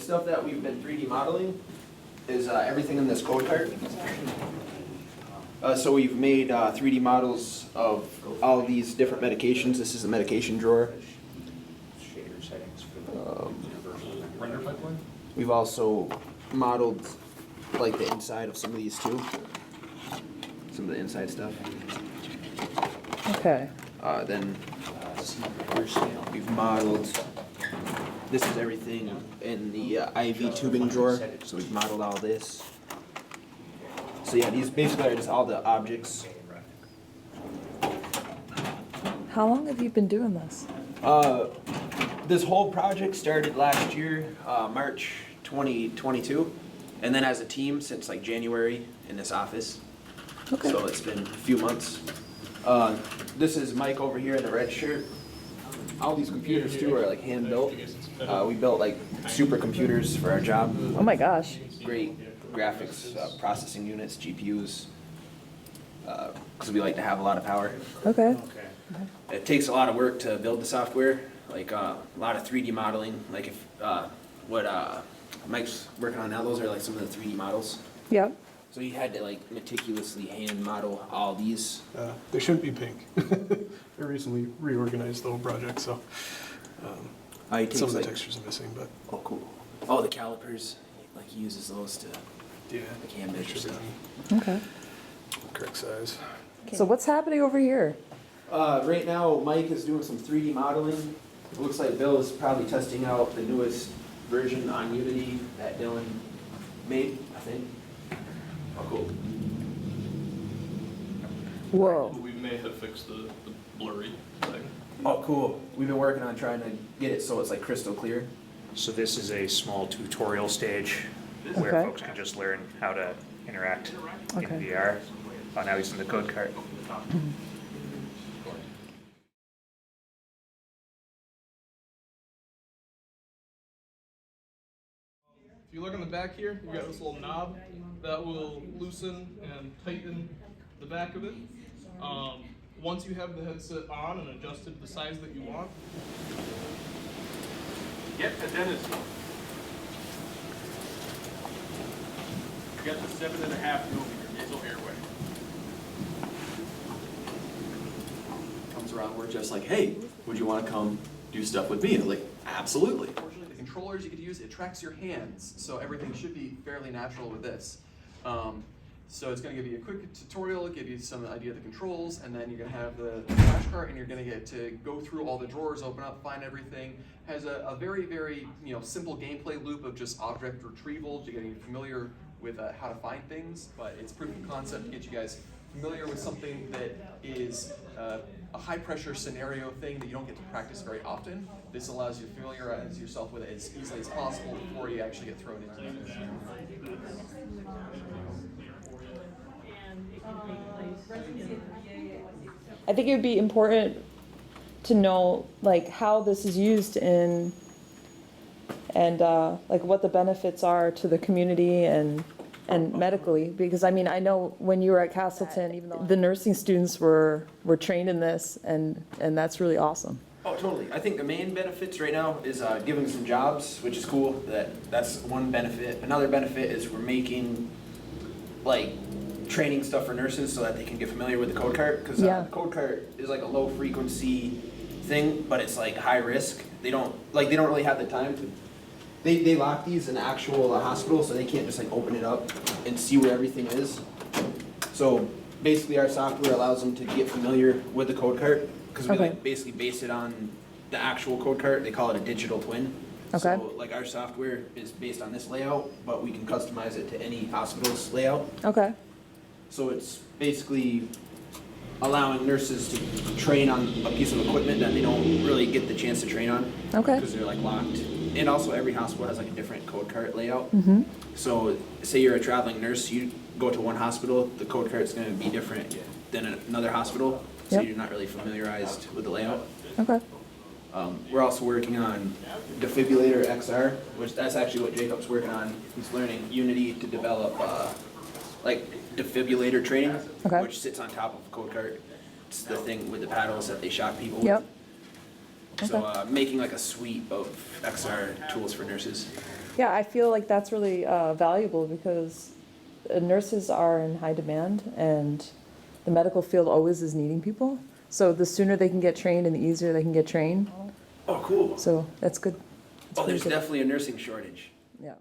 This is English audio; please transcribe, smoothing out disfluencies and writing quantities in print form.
stuff that we've been 3D modeling is everything in this code cart. So we've made 3D models of all these different medications. This is a medication drawer. We've also modeled like the inside of some of these too. Some of the inside stuff. Okay. Then we've modeled, this is everything in the IV tubing drawer. So we've modeled all this. So yeah, these basically are just all the objects. How long have you been doing this? This whole project started last year, March 2022, and then as a team since like January in this office. Okay. So it's been a few months. This is Mike over here in the red shirt. All these computers too are like hand built. We built like supercomputers for our job. Oh my gosh. Great graphics, processing units, GPUs, because we like to have a lot of power. Okay. It takes a lot of work to build the software, like a lot of 3D modeling. Like if what Mike's working on now, those are like some of the 3D models. Yep. So he had to like meticulously hand model all these. They shouldn't be pink. I recently reorganized the whole project, so some of the textures are missing, but Oh, cool. Oh, the calipers. Like he uses those to yeah, like hand measure stuff. Okay. correct size. So what's happening over here? Right now, Mike is doing some 3D modeling. It looks like Bill is probably testing out the newest version on Unity that Dylan made, I think. Oh, cool. Whoa. We may have fixed the blurry thing. Oh, cool. We've been working on trying to get it so it's like crystal clear. So this is a small tutorial stage where Okay. folks can just learn how to interact in Okay. VR. Oh, now he's in the code cart. If you look on the back here, you got this little knob that will loosen and tighten the back of it. Once you have the headset on and adjusted to the size that you want, Get the dentist. You got the 7.5 millimeter nasal airway. Comes around, we're just like, hey, would you want to come do stuff with me? And I'm like, absolutely. Unfortunately, the controllers you could use, it tracks your hands, so everything should be fairly natural with this. So it's going to give you a quick tutorial, give you some idea of the controls, and then you're going to have the flash cart, and you're going to get to go through all the drawers, open up, find everything. Has a very, very simple gameplay loop of just object retrieval to getting familiar with how to find things, but it's proof of concept to get you guys familiar with something that is a high pressure scenario thing that you don't get to practice very often. This allows you to familiarize yourself with it as easily as possible before you actually get thrown into it. I think it would be important to know like how this is used in and like what the benefits are to the community and medically, because I mean I know when you were at Castleton, even though the nursing students were trained in this, and that's really awesome. Oh, totally. I think the main benefits right now is giving some jobs, which is cool. That's one benefit. Another benefit is we're making like training stuff for nurses so that they can get familiar with the code cart, because Yeah. the code cart is like a low frequency thing, but it's like high risk. They don't really have the time to. They lock these in actual hospitals, so they can't just like open it up and see where everything is. So basically, our software allows them to get familiar with the code cart, because we Okay. like basically base it on the actual code cart. They call it a digital twin. Okay. So like our software is based on this layout, but we can customize it to any hospital's layout. Okay. So it's basically allowing nurses to train on a piece of equipment that they don't really get the chance to train on. Okay. Because they're like locked. And also every hospital has like a different code cart layout. Mm-hmm. So say you're a traveling nurse, you go to one hospital, the code cart's gonna be different than another hospital. So Yep. you're not really familiarized with the layout. Okay. We're also working on Defibrillator XR, which that's actually what Jacob's working on. He's learning Unity to develop like defibrillator training, Okay. which sits on top of a code cart. It's the thing with the paddles that they shock people with. Yep. So Okay. making like a suite of XR tools for nurses. Yeah, I feel like that's really valuable because nurses are in high demand and the medical field always is needing people. So the sooner they can get trained and the easier they can get trained. Oh, cool. So that's good. It's Oh, pretty there's good. definitely a nursing shortage. Yeah.